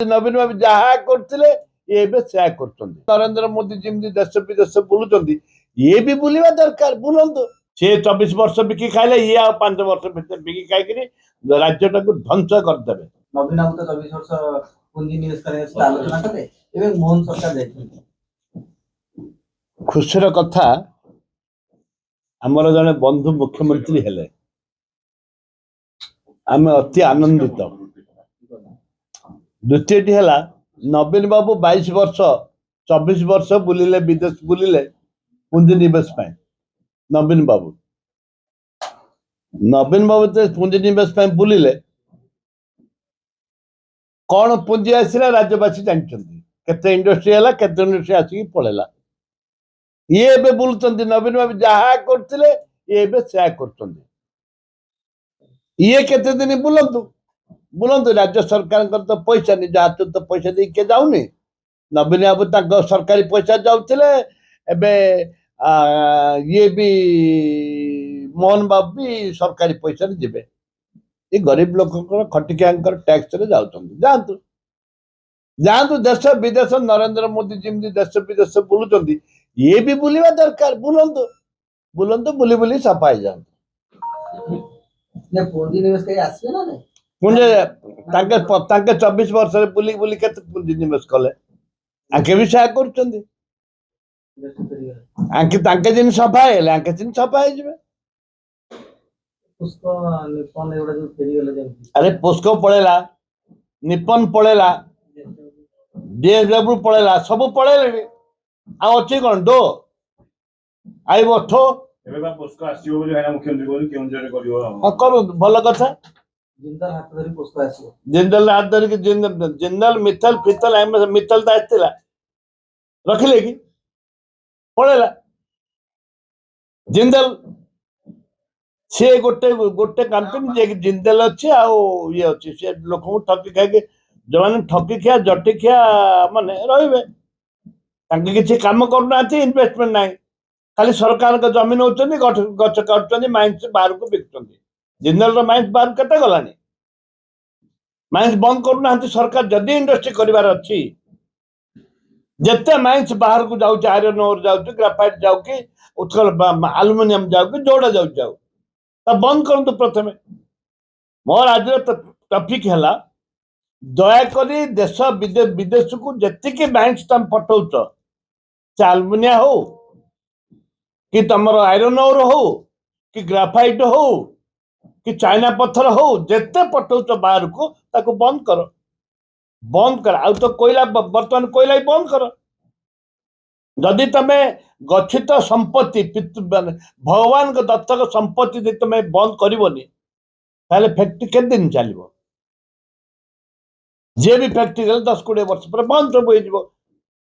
नवीन बाबू जहा करथिले ये बे सेया करछन्ती नरेंद्र मोदी जिमती देश विदेश बुलुचन्ती ये भी बुलिबा दरकार बुलंतु से 24 वर्ष बिकी खाइले ये आ 5 वर्ष भितर बिकी खाइकरी राज्यटाକୁ ध्वंस करदेबे। नवीन बाबू तो 24 वर्ष पूंजी निवेश करे आलोचना करे एवं मोहन सरकार जाइछन्ती खुशीर कथा आमर जने बंधु मुख्यमंत्री हेले आम अति आनंदित। द्वितीयटी है नवीन बाबू 22 वर्ष 24 वर्ष बुलिले विदेश बुलिले पुंजी निवेश नवीन बाबू तो पुंजी निवेश बुलिले कौन पुंजी आसला राज्यवासी जानते केते इंडस्ट्री है केते इंडस्ट्री आसिक पड़ेगा ये बे बुलुचंती नवीन बाबू जहा करथिले ये बे सेया करछन्ती ये केते दिन बुलंतु राज्य सरकार तो पैसा निज हाथ तो पैसा दे के जाऊनी नवीन बाबू सरकारी पैसा जाऊले ये भी मोहन बाबू भी सरकारी पैसा जीवे ये गरीब लोक खटिकिया टैक्स रे जातु जातु देश विदेश नरेंद्र मोदी जमी देश विदेश बुलुचंती ये भी बुलिबा दरकार बुलंतु बुली बुली सफा ही जातु पूंजी निवेश कहीं आसबे ना नहीं पुंजे 24 वर्ष बुली बुली केते पुंजी निवेश कले आंके भी सहाय करछन्ती आंके तांके जिन सफा हेले आंके जिन सफा हे जबे उसको निपन एवडा जो फेरी गेले जे अरे पुष्को पळेला निपन पळेला डीएसडब्ल्यू पळेला सब पळेले आ अछि कोन दो आई बठो एबे बा पुष्को आसीओ बोली हैना मुख्यमंत्री बोली केउं जरे करियो हां करू भलो कथा जिंदल हाथ धरी पुष्को आसीओ जिंदल हाथ धरी के जिंदल मित्तल फितल एम मित्तल ता आस्तिला रखले की पळेला जिंदल से गोटे कंपनी जे जिंदल अच्छे आ ये अच्छे से लोक ठकी खाई जो मैंने ठकी खिया जटी खिया माने रही किसी काम करना इन्वेस्टमेंट ना खाली सरकार का जमीन होती गच काटुच्च माइंस बाहर को बिकुंट जिंदल माइंस बाहर केते गलानी माइंस बंद करना सरकार जदि इंडस्ट्री करार अच्छी जिते माइंस बाहर को जाऊँ आयरन ओर जाऊँ ग्राफाइट जाऊ कि उत्कल आलुमिनियम जाऊ कि जोड़ा जाऊ बंद करतु प्रथम मोर आज टॉपिक है दयाकोरी देश विदेश को जी माइंस तुम पठाऊच से आलुमिनिया हो कि तुम आयरन ओर हो कि ग्राफाइट हो कि चाइना पत्थर हो जिते पठाऊच बाहर को ताको बंद कर आ तो कोयला बर्तमान कोयला बंद कर जदि तुम गच्छित संपत्ति भगवान को दत्तक संपत्ति तुम बंद करनी फैक्ट्री के दिन चलो जे भी फैक्ट्री 10-20 वर्ष पर बंद सब हो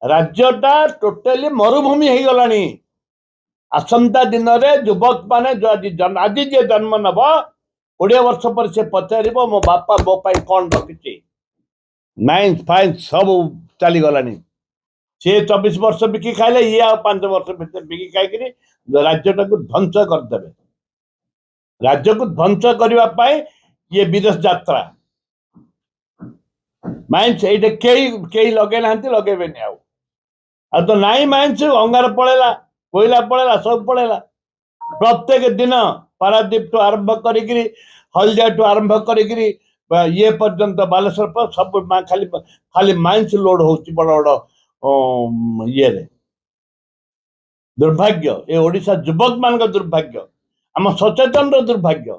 राज्यटा टोटाली मरुभूमि हो गलानी आसंता दिन में युवक माने आज जे जन्म नब 20 वर्ष पर से पचार मो बापा मो कौन रखी माइंस फाइंस सब चली गलानी से 24 वर्ष बिकी खाइले ये आ 5 वर्ष भितर बिकी खाई राज्यटाକୁ ध्वंस करदेबे राज्य को ध्वंस करने ये विदेश यात्रा माइंस ये कई लगे ना लगे आ तो नाई माइंस अंगार पड़ेला कोयला पड़ेला सब पड़ेला प्रत्येक दिन पारादीप टू आरंभ करी हल्दिया टू आरंभ करी ये पर्यंत बालेश्वर पर सब खाली खाली माइंस लोड हो बड़ बड़ ये दुर्भाग्य ये ओडिशा युवक मान दुर्भाग्य आम सचेतन दुर्भाग्य।